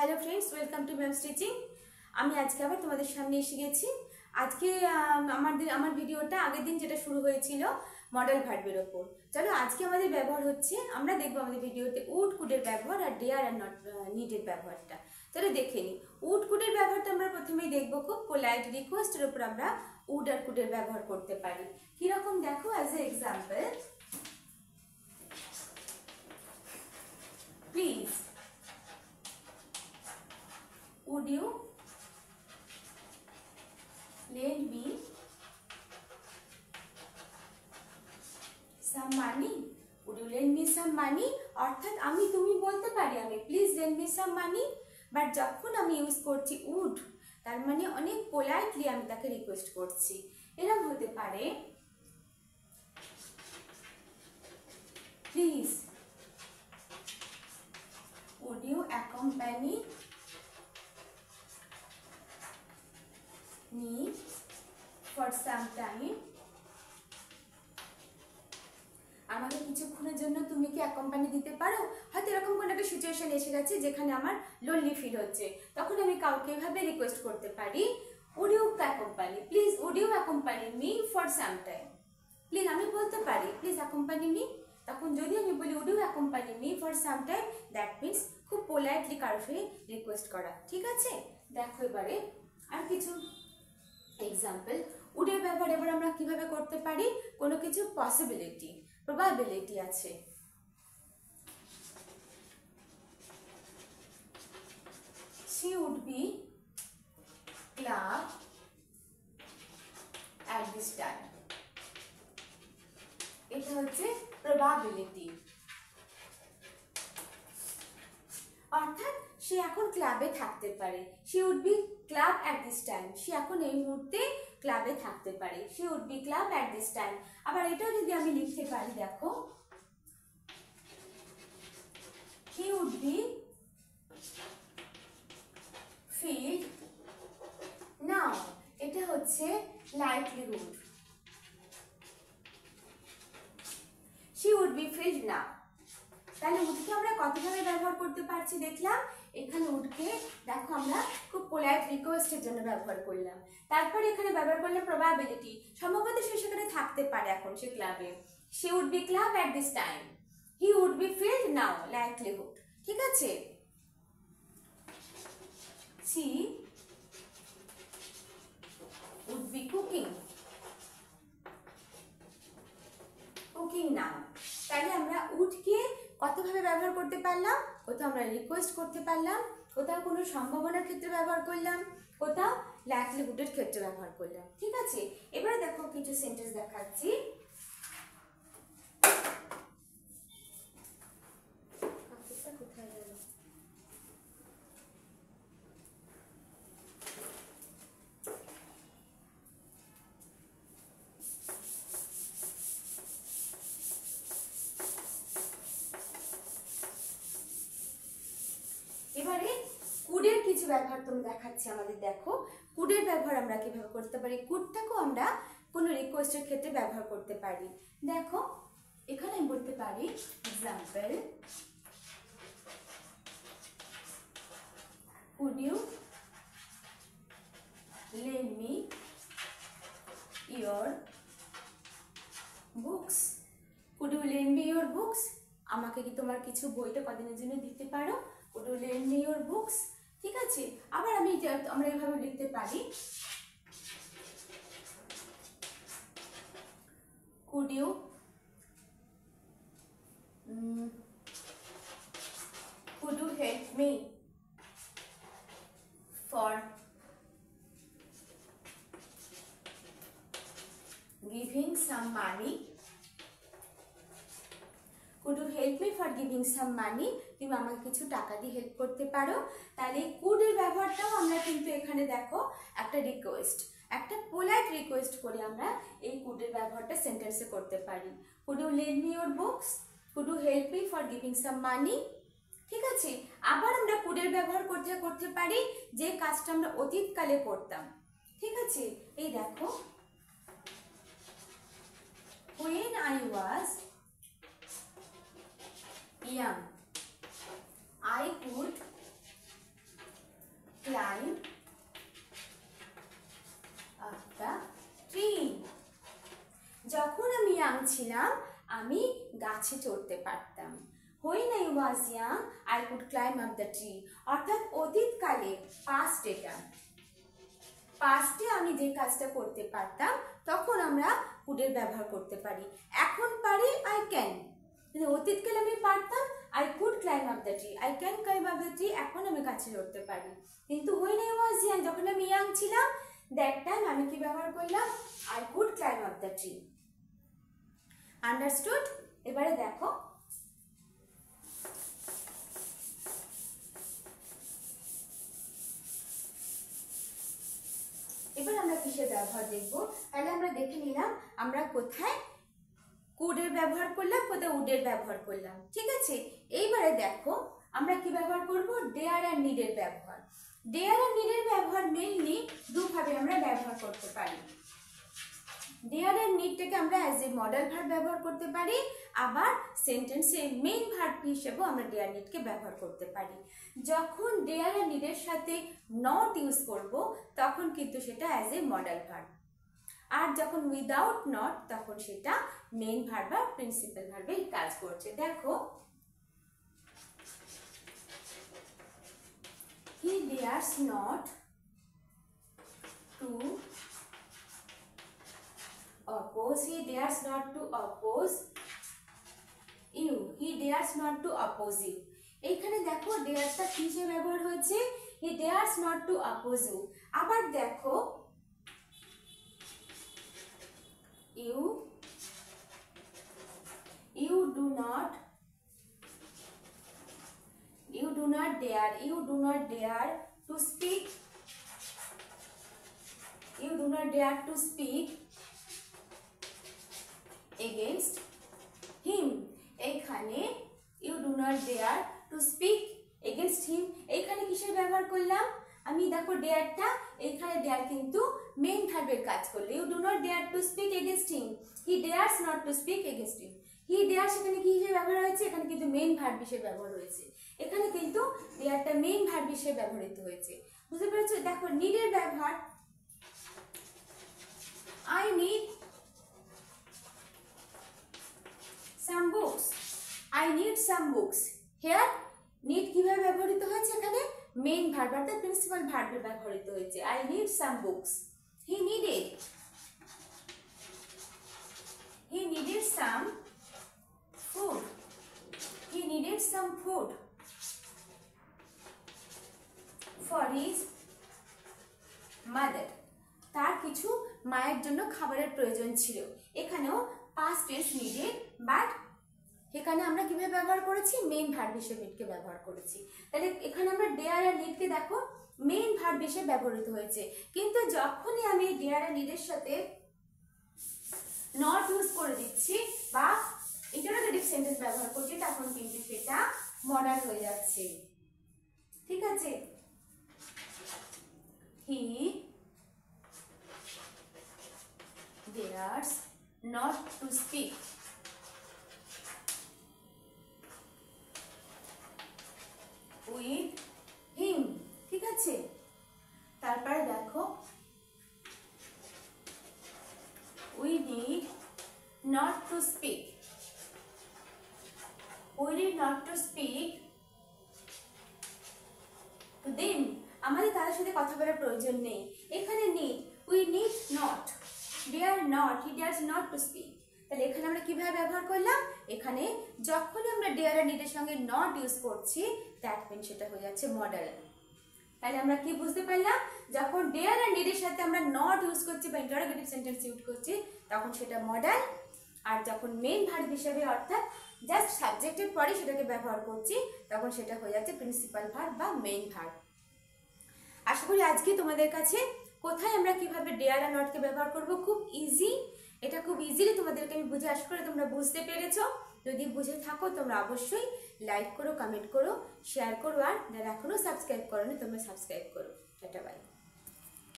Hello friends, welcome to ma'am stitching. আমি আজকে আবার তোমাদের সামনে এসে গেছি। আজকে আমার ভিডিওটা আগের দিন যেটা শুরু হয়েছিল মডেল ভার্বের ওপর। চলো আজকে আমাদের ব্যবহার হচ্ছে, আমরা দেখবো আমাদের ভিডিওতে উড কুডের ব্যবহার আর ডেয়ার আর নট নিডের ব্যবহারটা। চলো দেখে নিই। উড কুডের ব্যবহারটা আমরা প্রথমেই দেখবো। খুব পোলাইট রিকোয়েস্টের ওপর আমরা উড আর কুডের ব্যবহার করতে পারি। কিরকম দেখো, as a example, please would you lend me some money? Would you lend me some money? অর্থাৎ আমি তুমি বলতে পারি আমি please lend me some money, but যখন আমি ইউজ করছি would, তার মানে অনেক পোলাইটলি আমি তাকে রিকোয়েস্ট করছি। এরকম হতে পারে, please would you accompany me for some time? আমাকে কিছুক্ষণের জন্য তুমি কি অ্যাকম্পানি দিতে পারো? হয়তো এরকম কোনো একটা সিচুয়েশন এসে গেছে যেখানে আমার লোনলি ফিল হচ্ছে, তখন আমি কাউকে এভাবে রিকোয়েস্ট করতে পারি, would you accompany, please would you accompany me for some time? Please আমি বলতে পারি প্লিজ accompany me। তখন যদি আমি বলি would you accompany me for some time, that means খুব পোলাইটলি কারোর সাথে রিকোয়েস্ট করা। ঠিক আছে, দেখো এবারে আর কিছু এক্সাম্পল। উডের ব্যবহার এবার আমরা কিভাবে করতে পারি? কোনো কিছু পসিবিলিটি, প্রবাবিলিটি আছে। She would be club at this time. এটা হচ্ছে প্রবাবিলিটি, অর্থাৎ সে এখন ক্লাবে থাকতে পারে। she would be club at this time, সে এখন এই মুহূর্তে ক্লাবে থাকতে পারে। she would be club at this time। আবার এটাও যদি আমি লিখতে পারি, দেখো, he would be filled now, এটা হচ্ছে likelihood, she would be filled now। তাহলে উডকে আমরা কতভাবে ব্যবহার করতে পারছি দেখলাম। এখানে উডকে দেখো আমরা খুব পোলাইট রিকোয়েস্টের জন্য ব্যবহার করলাম। তারপর এখানে ব্যবহার করলাম প্রবাবিলিটি, সম্ভবত সে সেখানে থাকতে পারে এখন সে ক্লাবে। she would be club at this time, he would be filled now, likelihood। ঠিক আছে, she would be cooking now। তাহলে আমরা উডকে কতভাবে ব্যবহার করতে পারলাম? কোথাও আমরা রিকোয়েস্ট করতে পারলাম, কোথাও কোনো সম্ভাবনার ক্ষেত্রে ব্যবহার করলাম, কোথাও লাইকলিহুডের ক্ষেত্রে ব্যবহার করলাম। ঠিক আছে, এবারে দেখো কিছু সেন্টেন্স দেখাচ্ছি। এবারে কুডের কিছু ব্যবহার তুমি দেখাচ্ছি আমাদের। দেখো কুডের ব্যবহার আমরা কিভাবে করতে পারি। কুডটাকেও আমরা কোনো রিকোয়েস্টের ক্ষেত্রে ব্যবহার করতে পারি। দেখো এখানে আমি বলতে পারি, example, could you lend me your books? could you lend me your books? আমাকে কি তোমার কিছু বইটা কদিনের জন্য দিতে পারো? could you lend me your books? ঠিক আছে, আবার আমরা এভাবে লিখতে পারি, could you help me for giving some money? could you help me for giving some money? তুমি আমাকে কিছু টাকা দিয়ে হেল্প করতে পারো। তাহলে কুড এর ব্যবহারটাও আমরা কিন্তু এখানে দেখো একটা রিকোয়েস্ট, একটা পোলাইট রিকোয়েস্ট করে আমরা এই কুড এর ব্যবহারটা সেন্টেন্সে করতে পারি। could you lend me your books? could you help me for giving some money? ঠিক আছে, আবার আমরা কুড এর ব্যবহার করতে পারি যে কাজটা আমরা অতীতকালে করতাম। ঠিক আছে, এই দেখো, when I was young, I could ছিলাম আমি গাছে চড়তে পারতাম। When I was young, I could climb up the tree. অর্থাৎ অতীতকালে, পাস্ট এটা। পাস্টে আমি যে কাজটা করতে পারতাম তখন আমরা কুডের ব্যবহার করতে পারি। এখন পারি আই ক্যান। অতীতকালে আমি পারতাম I could climb up the tree, I can climb up the tree, এখন আমি গাছে চড়তে পারি। কিন্তু when I was young, যখন আমি ইয়াং ছিলাম, দ্যাট টাইম আমি কি ব্যবহার করলাম? I could climb up the tree. Understood? এবারে দেখো এবার আমরা কিসের ব্যবহার দেখব। তাহলে আমরা দেখে নিলাম আমরা কোথায় কুডের ব্যবহার করলাম, কোথায় উডের ব্যবহার করলাম। ঠিক আছে, এইবারে দেখো আমরা কি ব্যবহার করব? ডেয়ার আর নিডের ব্যবহার। ডেয়ার আর নিডের ব্যবহার মেইনলি দুভাবে আমরা ব্যবহার করতে পারি। ডেয়ার আর নিডটাকে আমরা অ্যাজ এ মডেল ভার্ব ব্যবহার করতে পারি, আবার সেন্টেন্সে মেইন ভার্ব হিসেবেও আমরা ডেয়ার নিডকে ব্যবহার করতে পারি। যখন ডেয়ার আর নিডের সাথে নট ইউজ করব তখন কিন্তু সেটা অ্যাজ এ মডেল ভার্ব, আর যখন উইদাউট নট তখন সেটা মেইন ভার্ব বা প্রিন্সিপাল ভার্বে কাজ করছে। দেখো he dares not to oppose, he dares not to oppose you, he dares not to oppose you। এইখানে দেখো ডেয়ারটা কিসে ব্যবহার হয়েছে? he dares not to oppose you। আবার দেখো you do not dare to speak, you do not dare to speak against him। এইখানে you do not dare to speak against him, এইখানে কিসের ব্যবহার করলাম? আমি দেখো ডেয়ারটা, এইখানে ডেয়ার কিন্তু মেইন ভার্বের কাজ করলো। you do not dare to speak against him, he dares not to speak against him। he dares এখানে কি হিসেবে ব্যবহার হয়েছে? এখানে কিন্তু মেইন ভার্ব হিসেবে ব্যবহার হয়েছে, এখানে কিন্তু ডেয়ারটা মেইন ভার্ব হিসেবে ব্যবহৃত হয়েছে। বুঝতে পেরেছো? দেখো নিডের ব্যবহার, I need some books, I need some books। here need কিভাবে ব্যবহৃত হয়েছে? এখানে মেইন ভার্ব অর্থাৎ প্রিন্সিপাল ভার্বে ব্যবহৃত হয়েছে। I need some books, he needed some food, he needed some food for his mother। তার কিছু মায়ের জন্য খাবারের প্রয়োজন ছিল। এখানেও পাস্ট টেন্স নিডেড, বাট এখানে আমরা কিভাবে ব্যবহার করেছি? মেইন ভার্ব হিসেবে নিডকে ব্যবহার করেছি। তাহলে এখানে আমরা ডেয়ার আর নিডকে দেখো মেইন ভার্ব হিসেবে ব্যবহৃত হয়েছে, কিন্তু যখনই আমি ডেয়ার আর নিডের সাথে নট ইউজ করে দিচ্ছি বা ইন্টারোগেটিভ সেন্টেন্স ব্যবহার করছি তখন কিন্তু সেটা মডাল হয়ে যাচ্ছে। ঠিক আছে, he dares not to speak with him। ঠিক আছে, তারপরে দেখো we need not to speak, we need not to speak to them। আমাদের তাদের সাথে কথা বলার প্রয়োজন নেই। এখানে need, we need not, dare not, he dares not to speak। তাহলে এখানে আমরা কিভাবে ব্যবহার করলাম? এখানে যখনই আমরা ডেয়ার আর নিডের সঙ্গে নট ইউজ করছি দ্যাট মিন সেটা হয়ে যাচ্ছে মডেল। তাহলে আমরা কি বুঝতে পারলাম? যখন ডেয়ার আর নিডের সাথে আমরা নট ইউজ করছি বা ইন্টারোগেটিভ সেন্টেন্স ইউজ করছি তখন সেটা মডেল, আর যখন মেইন ভার্ব হিসেবে অর্থাৎ জাস্ট সাবজেক্টের পরে সেটাকে ব্যবহার করছি তখন সেটা হয়ে যাচ্ছে প্রিন্সিপাল ভার্ব বা মেইন ভার্ব। আশা করি আজকে তোমাদের কাছে কোথায় আমরা কিভাবে ডেয়ার আর নটকে ব্যবহার করব খুব ইজি, এটা খুব ইজিলি তোমাদেরকে আমি বুঝে আশা করি তোমরা বুঝতে পেরেছো। যদি বুঝে থাকো তোমরা অবশ্যই লাইক করো, কমেন্ট করো, শেয়ার করো, আর যারা এখনো সাবস্ক্রাইব করোনি তোমরা সাবস্ক্রাইব করো। Tata, by.